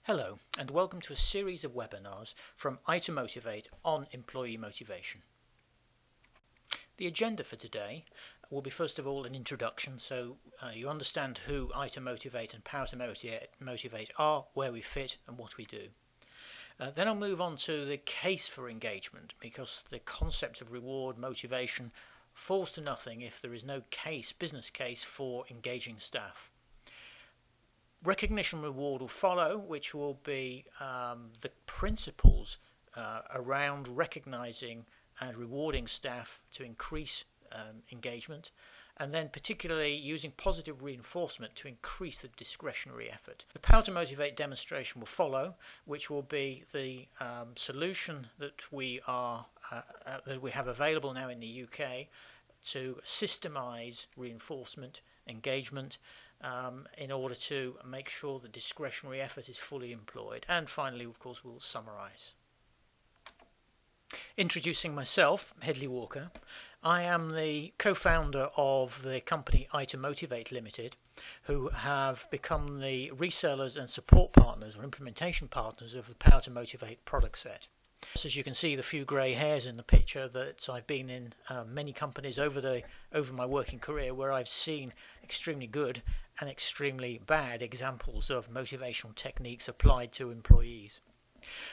Hello, and welcome to a series of webinars from i2Motivate on employee motivation. The agenda for today will be first of all an introduction, so you understand who i2Motivate and Power2Motivate are, where we fit and what we do. Then I'll move on to the case for engagement, because the concept of reward motivation falls to nothing if there is no business case for engaging staff. Recognition reward will follow, which will be the principles around recognizing and rewarding staff to increase engagement, and then particularly using positive reinforcement to increase the discretionary effort. The Power2Motivate demonstration will follow, which will be the solution that we have available now in the UK to systemize reinforcement, engagement, in order to make sure the discretionary effort is fully employed. And finally, of course, we'll summarize. Introducing myself, Hedley Walker. I am the co-founder of the company i2Motivate Limited, who have become the resellers and support partners or implementation partners of the Power2Motivate product set. As you can see, the few grey hairs in the picture, that I've been in many companies over my working career where I've seen extremely good and extremely bad examples of motivational techniques applied to employees.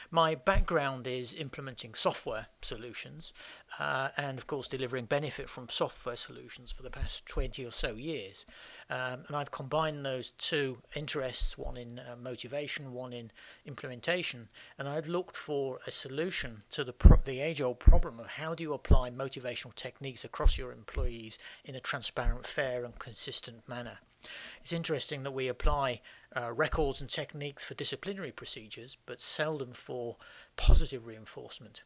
My background is implementing software solutions and of course delivering benefit from software solutions for the past 20 or so years, and I've combined those two interests, one in motivation, one in implementation, and I've looked for a solution to the age-old problem of how do you apply motivational techniques across your employees in a transparent, fair and consistent manner. It's interesting that we apply records and techniques for disciplinary procedures, but seldom for positive reinforcement.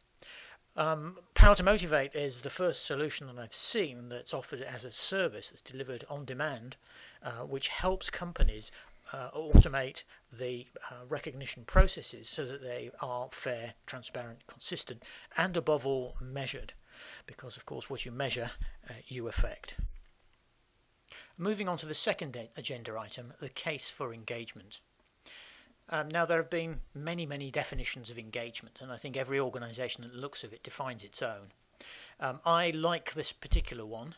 Power2Motivate is the first solution that I've seen that's offered as a service that's delivered on demand, which helps companies automate the recognition processes so that they are fair, transparent, consistent, and above all measured, because of course what you measure you affect. Moving on to the second agenda item, the case for engagement. Now, there have been many definitions of engagement, and I think every organisation that looks at it defines its own. I like this particular one,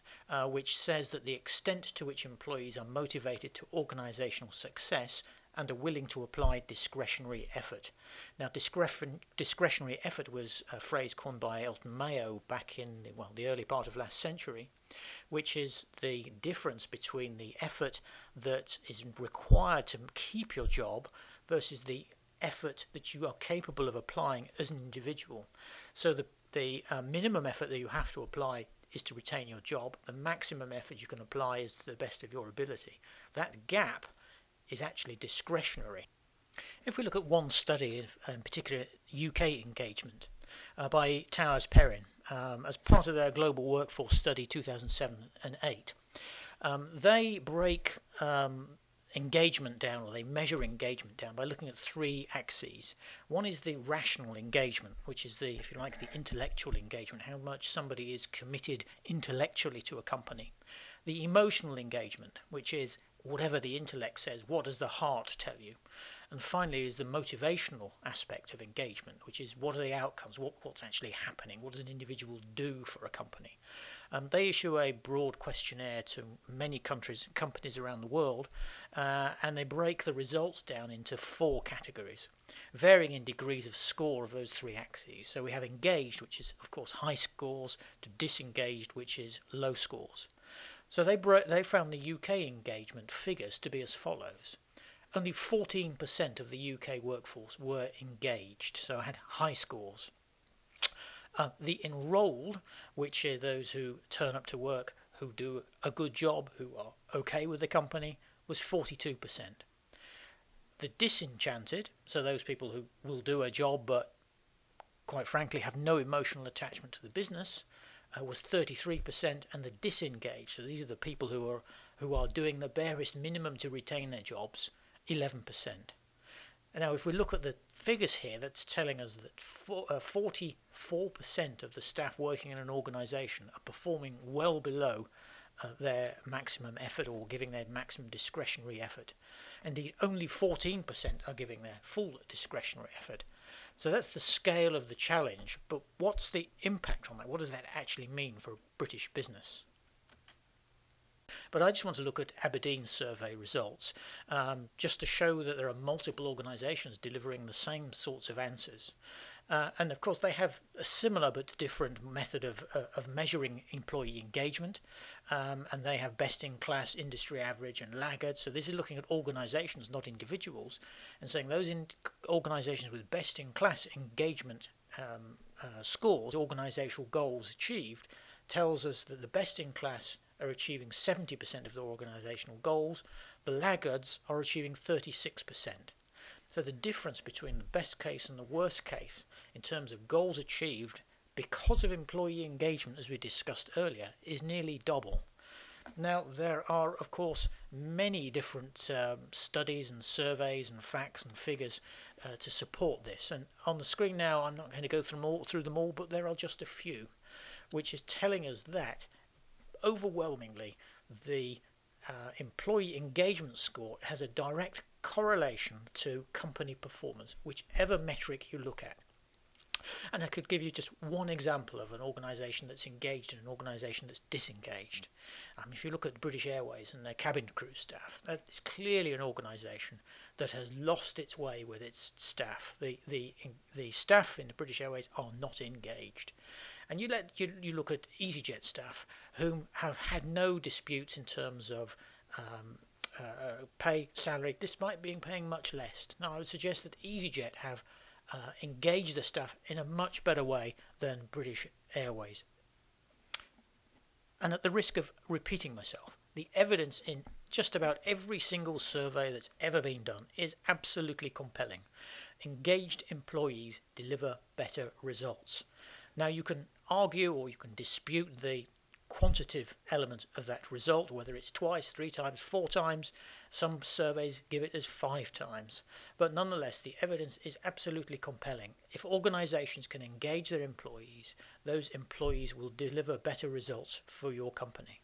which says that the extent to which employees are motivated to organisational success and are willing to apply discretionary effort. Now, discretionary effort was a phrase coined by Elton Mayo back in the early part of last century, which is the difference between the effort that is required to keep your job versus the effort that you are capable of applying as an individual. So the minimum effort that you have to apply is to retain your job. The maximum effort you can apply is to the best of your ability. That gap is actually discretionary. If we look at one study, in particular UK engagement, by Towers Perrin, as part of their Global Workforce Study 2007 and 8, they break engagement down, or they measure engagement down by looking at three axes. One is the rational engagement, which is the, if you like, the intellectual engagement, how much somebody is committed intellectually to a company. The emotional engagement, which is whatever the intellect says, what does the heart tell you? And finally is the motivational aspect of engagement, which is what are the outcomes, what's actually happening, what does an individual do for a company? They issue a broad questionnaire to many companies around the world, and they break the results down into four categories, varying in degrees of score of those three axes. So we have engaged, which is of course high scores, to disengaged, which is low scores. So they found the UK engagement figures to be as follows. Only 14% of the UK workforce were engaged, so had high scores. The enrolled, which are those who turn up to work, who do a good job, who are okay with the company, was 42%. The disenchanted, so those people who will do a job but quite frankly have no emotional attachment to the business, was 33%, and the disengaged, so these are the people who are doing the barest minimum to retain their jobs, 11%. And now if we look at the figures here, that's telling us that 44% of the staff working in an organisation are performing well below their maximum effort or giving their maximum discretionary effort. Indeed, only 14% are giving their full discretionary effort. So that's the scale of the challenge, but what's the impact on that? What does that actually mean for a British business? But I just want to look at Aberdeen survey results, just to show that there are multiple organisations delivering the same sorts of answers. And of course they have a similar but different method of measuring employee engagement, and they have best-in-class, industry average and laggard. So this is looking at organisations, not individuals, and saying those organisations with best-in-class engagement scores, organisational goals achieved, tells us that the best-in-class are achieving 70% of their organisational goals, the laggards are achieving 36%. So the difference between the best case and the worst case in terms of goals achieved because of employee engagement, as we discussed earlier, is nearly double. Now there are of course many different studies and surveys and facts and figures to support this, and on the screen now I'm not going to go through them all, but there are just a few which is telling us that overwhelmingly the employee engagement score has a direct correlation to company performance, whichever metric you look at. And I could give you just one example of an organisation that's engaged and an organisation that's disengaged. If you look at British Airways and their cabin crew staff, that is clearly an organisation that has lost its way with its staff. The staff in the British Airways are not engaged. And you look at EasyJet staff, whom have had no disputes in terms of pay, salary, despite paying much less. Now, I would suggest that EasyJet have engaged the staff in a much better way than British Airways. And at the risk of repeating myself, the evidence in just about every single survey that's ever been done is absolutely compelling. Engaged employees deliver better results. Now you can argue or you can dispute the quantitative element of that result, whether it's twice, 3 times, 4 times. Some surveys give it as 5 times. But nonetheless, the evidence is absolutely compelling. If organisations can engage their employees, those employees will deliver better results for your company.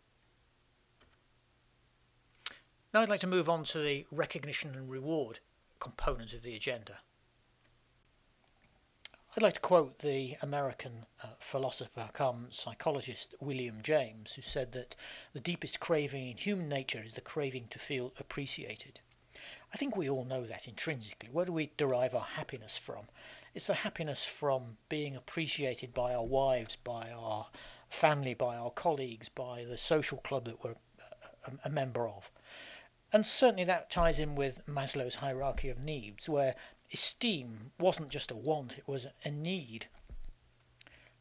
Now I'd like to move on to the recognition and reward component of the agenda. I'd like to quote the American philosopher come psychologist William James, who said that the deepest craving in human nature is the craving to feel appreciated. I think we all know that intrinsically. Where do we derive our happiness from? It's the happiness from being appreciated by our wives, by our family, by our colleagues, by the social club that we're a member of. And certainly that ties in with Maslow's hierarchy of needs, where esteem wasn't just a want, it was a need.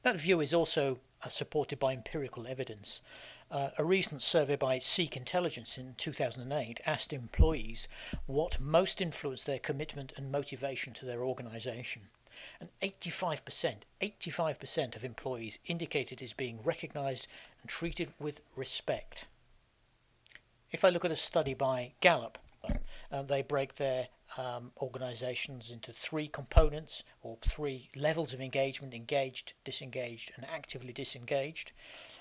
That view is also supported by empirical evidence. A recent survey by Seek Intelligence in 2008 asked employees what most influenced their commitment and motivation to their organisation. And 85% of employees indicated as being recognised and treated with respect. If I look at a study by Gallup, they break their organisations into 3 components or 3 levels of engagement: engaged, disengaged and actively disengaged,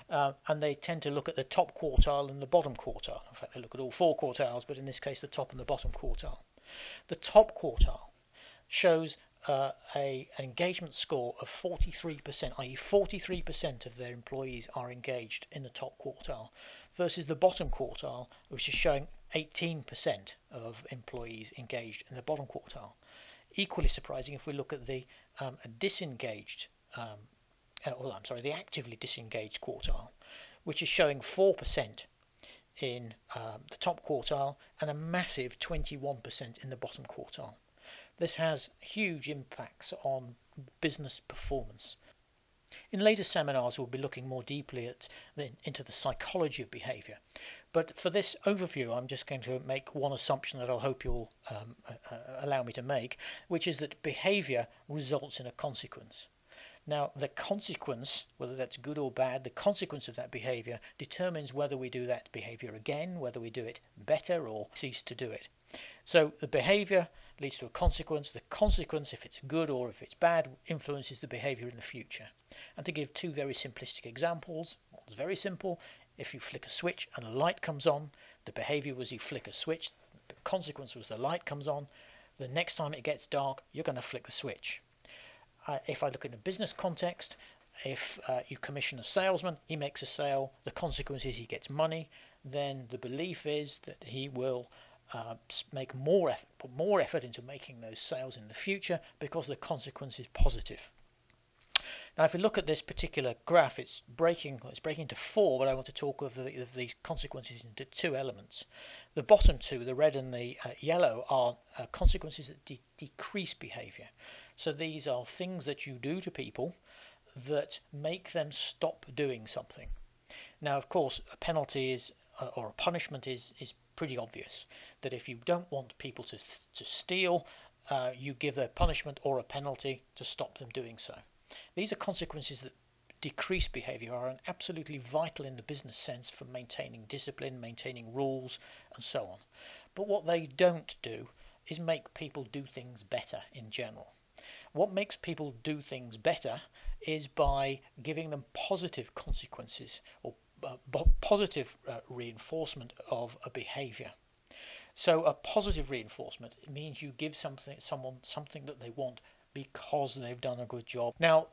and they tend to look at the top quartile and the bottom quartile. In fact, they look at all 4 quartiles, but in this case the top and the bottom quartile. The top quartile shows an engagement score of 43%, i.e. 43% of their employees are engaged in the top quartile, versus the bottom quartile, which is showing 18% of employees engaged in the bottom quartile. Equally surprising if we look at the disengaged, the actively disengaged quartile, which is showing 4% in the top quartile and a massive 21% in the bottom quartile. This has huge impacts on business performance. In later seminars we'll be looking more deeply into the psychology of behaviour, but for this overview I'm just going to make one assumption that I'll hope you'll allow me to make, which is that behaviour results in a consequence. Now the consequence, whether that's good or bad, the consequence of that behaviour determines whether we do that behaviour again, whether we do it better or cease to do it. So the behaviour leads to a consequence. The consequence, if it's good or if it's bad, influences the behaviour in the future. And to give 2 very simplistic examples, one's very simple. If you flick a switch and a light comes on, the behavior was you flick a switch, the consequence was the light comes on. The next time it gets dark, you're going to flick the switch. If I look in a business context, if you commission a salesman, he makes a sale, the consequence is he gets money, then the belief is that he will make more effort, put more effort into making those sales in the future because the consequence is positive. Now, if we look at this particular graph, it's breaking into four, but I want to talk of these consequences into two elements. The bottom two, the red and the yellow, are consequences that decrease behavior. So these are things that you do to people that make them stop doing something. Now, of course, a penalty is or a punishment is pretty obvious. That if you don't want people to steal, you give a punishment or a penalty to stop them doing so. These are consequences that decrease behavior, are absolutely vital in the business sense for maintaining discipline, maintaining rules, and so on. But what they don't do is make people do things better in general. What makes people do things better is by giving them positive consequences or positive reinforcement of a behavior. So a positive reinforcement means you give someone something that they want because they've done a good job. Now,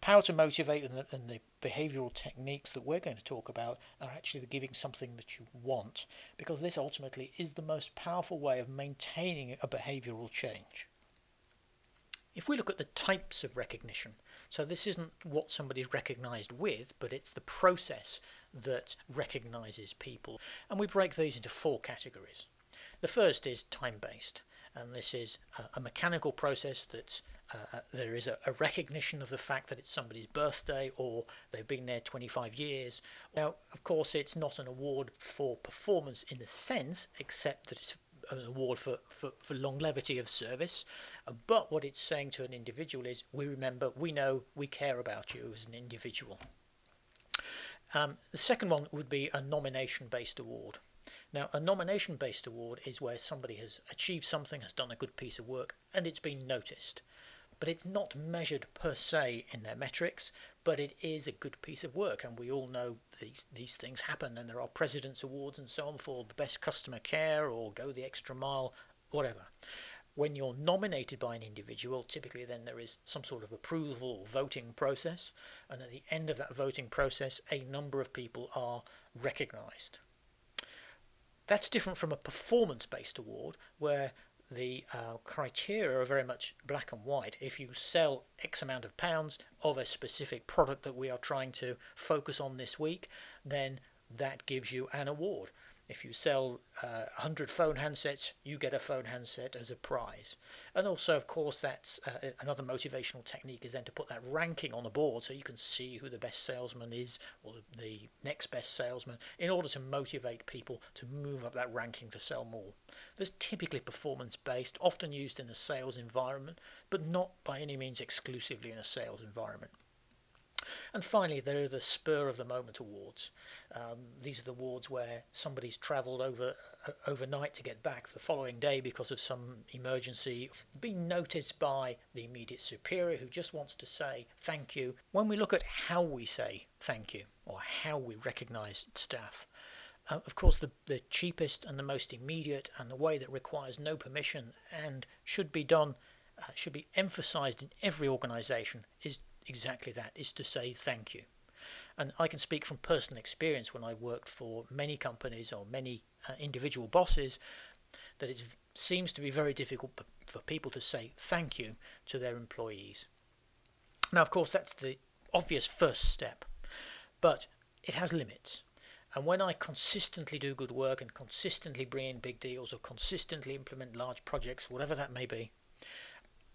Power to Motivate and the behavioral techniques that we're going to talk about are actually giving something that you want, because this ultimately is the most powerful way of maintaining a behavioral change. If we look at the types of recognition, so this isn't what somebody's recognized with, but it's the process that recognizes people. And we break these into four categories. The first is time-based, and this is a mechanical process that's there is a recognition of the fact that it's somebody's birthday or they've been there 25 years. Now, of course, it's not an award for performance in the sense, except that it's an award for longevity of service. But what it's saying to an individual is, we remember, we know, we care about you as an individual. The second one would be a nomination-based award. Now, a nomination-based award is where somebody has achieved something, has done a good piece of work, and it's been noticed. But it's not measured per se in their metrics, but it is a good piece of work, and we all know these things happen, and there are President's Awards and so on for the best customer care or go the extra mile, whatever. When you're nominated by an individual, typically then there is some sort of approval or voting process, and at the end of that voting process, a number of people are recognised. That's different from a performance-based award, where the criteria are very much black and white. If you sell X amount of pounds of a specific product that we are trying to focus on this week, then that gives you an award. If you sell 100 phone handsets, you get a phone handset as a prize. And also, of course, that's another motivational technique is then to put that ranking on the board so you can see who the best salesman is or the next best salesman in order to motivate people to move up that ranking to sell more. This is typically performance-based, often used in a sales environment, but not by any means exclusively in a sales environment. And finally, there are the spur of the moment awards. These are the awards where somebody's travelled overnight to get back the following day because of some emergency. It's been noticed by the immediate superior who just wants to say thank you. When we look at how we say thank you or how we recognise staff, of course the cheapest and the most immediate and the way that requires no permission and should be done, should be emphasised in every organisation is exactly that, is to say thank you. And I can speak from personal experience when I worked for many companies or many individual bosses that it seems to be very difficult for people to say thank you to their employees. Now, of course, that's the obvious first step, but it has limits. And when I consistently do good work and consistently bring in big deals or consistently implement large projects, whatever that may be,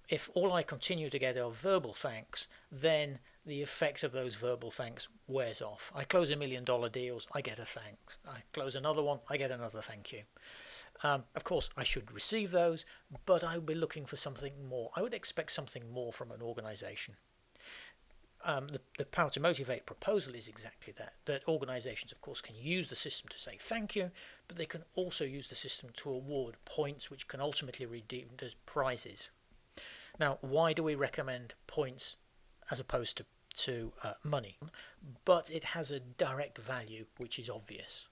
if all I continue to get are verbal thanks, then the effect of those verbal thanks wears off. I close $1 million deals, I get a thanks. I close another one, I get another thank you. Of course, I should receive those, but I would be looking for something more. I would expect something more from an organisation. The Power to Motivate proposal is exactly that organisations, of course, can use the system to say thank you, but they can also use the system to award points which can ultimately be redeemed as prizes. Now, why do we recommend points as opposed to money, but it has a direct value which is obvious.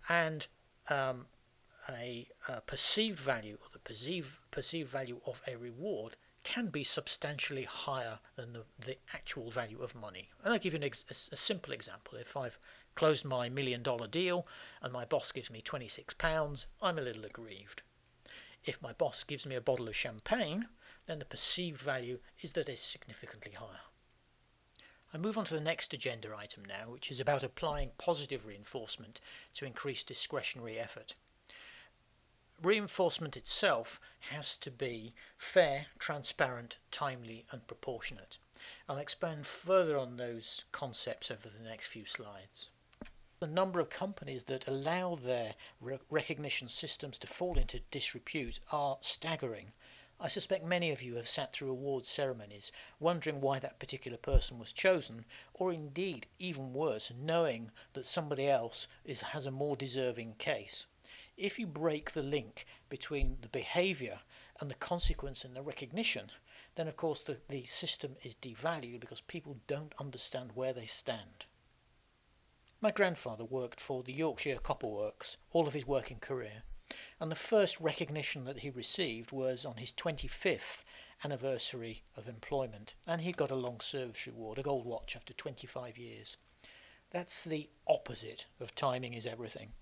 And a perceived value, or the perceived value of a reward, can be substantially higher than the actual value of money. And I'll give you a simple example. If I've closed my $1 million deal and my boss gives me £26, I'm a little aggrieved. If my boss gives me a bottle of champagne, then the perceived value is that it's significantly higher. I move on to the next agenda item now, which is about applying positive reinforcement to increase discretionary effort. Reinforcement itself has to be fair, transparent, timely and proportionate. I'll expand further on those concepts over the next few slides. The number of companies that allow their recognition systems to fall into disrepute are staggering. I suspect many of you have sat through awards ceremonies wondering why that particular person was chosen, or indeed, even worse, knowing that somebody else has a more deserving case. If you break the link between the behaviour and the consequence and the recognition, then of course the system is devalued because people don't understand where they stand. My grandfather worked for the Yorkshire Copper Works all of his working career, and the first recognition that he received was on his 25th anniversary of employment, and he got a long service reward, a gold watch after 25 years. That's the opposite of timing is everything.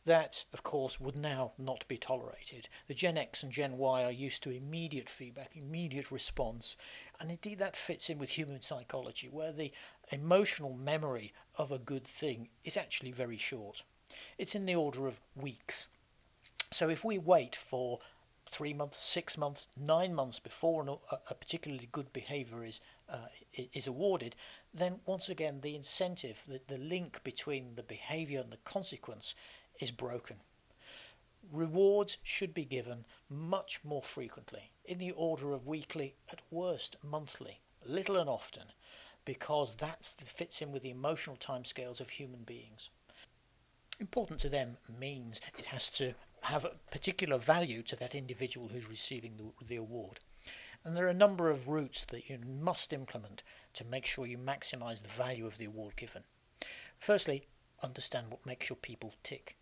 That, of course, would now not be tolerated. The Gen X and Gen Y are used to immediate feedback, immediate response, and indeed that fits in with human psychology, where the emotional memory of a good thing is actually very short. It's in the order of weeks. So if we wait for 3 months, 6 months, 9 months before a particularly good behaviour is awarded, then once again the incentive, the link between the behaviour and the consequence is broken. Rewards should be given much more frequently, in the order of weekly, at worst monthly, little and often, because that fits in with the emotional timescales of human beings. Important to them means it has to have a particular value to that individual who's receiving the award. And there are a number of routes that you must implement to make sure you maximise the value of the award given. Firstly, understand what makes your people tick.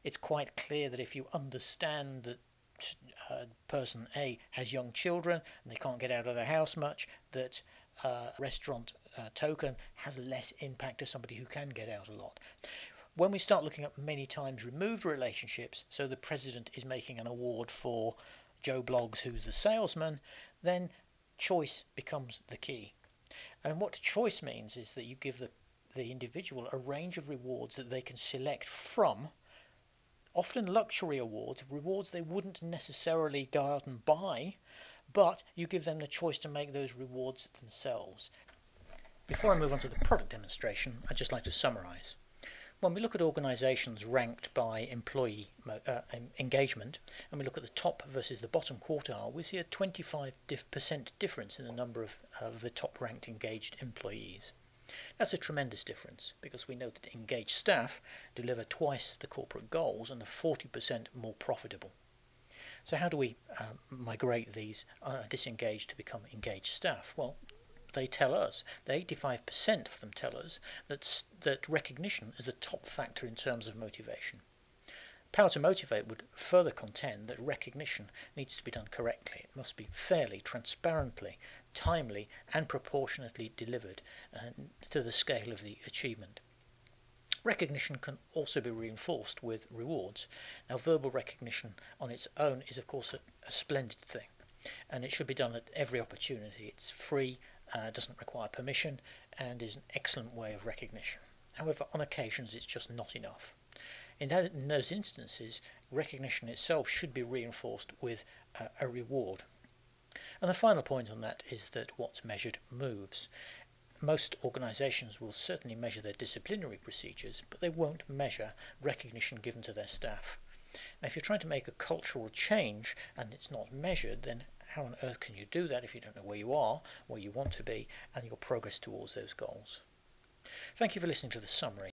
It's quite clear that if you understand that person A has young children and they can't get out of their house much, that restaurant token has less impact to somebody who can get out a lot. When we start looking at many times removed relationships, so the president is making an award for Joe Bloggs, who's the salesman, then choice becomes the key. And what choice means is that you give the individual a range of rewards that they can select from, often luxury awards, rewards they wouldn't necessarily go out and buy, but you give them the choice to make those rewards themselves. Before I move on to the product demonstration, I'd just like to summarise. When we look at organisations ranked by employee engagement, and we look at the top versus the bottom quartile, we see a 25% difference in the number of the top ranked engaged employees. That's a tremendous difference, because we know that engaged staff deliver twice the corporate goals and are 40% more profitable. So how do we migrate these disengaged to become engaged staff? Well, they tell us, the 85% of them tell us that recognition is the top factor in terms of motivation. Power to Motivate would further contend that recognition needs to be done correctly. It must be fairly, transparently, timely and proportionately delivered to the scale of the achievement. Recognition can also be reinforced with rewards. Now, verbal recognition on its own is of course a splendid thing, and it should be done at every opportunity. It's free, doesn't require permission, and is an excellent way of recognition. However, on occasions it's just not enough. In those instances, recognition itself should be reinforced with a reward. And the final point on that is that what's measured moves. Most organisations will certainly measure their disciplinary procedures, but they won't measure recognition given to their staff. Now, if you're trying to make a cultural change and it's not measured, then how on earth can you do that if you don't know where you are, where you want to be, and your progress towards those goals? Thank you for listening to the summary.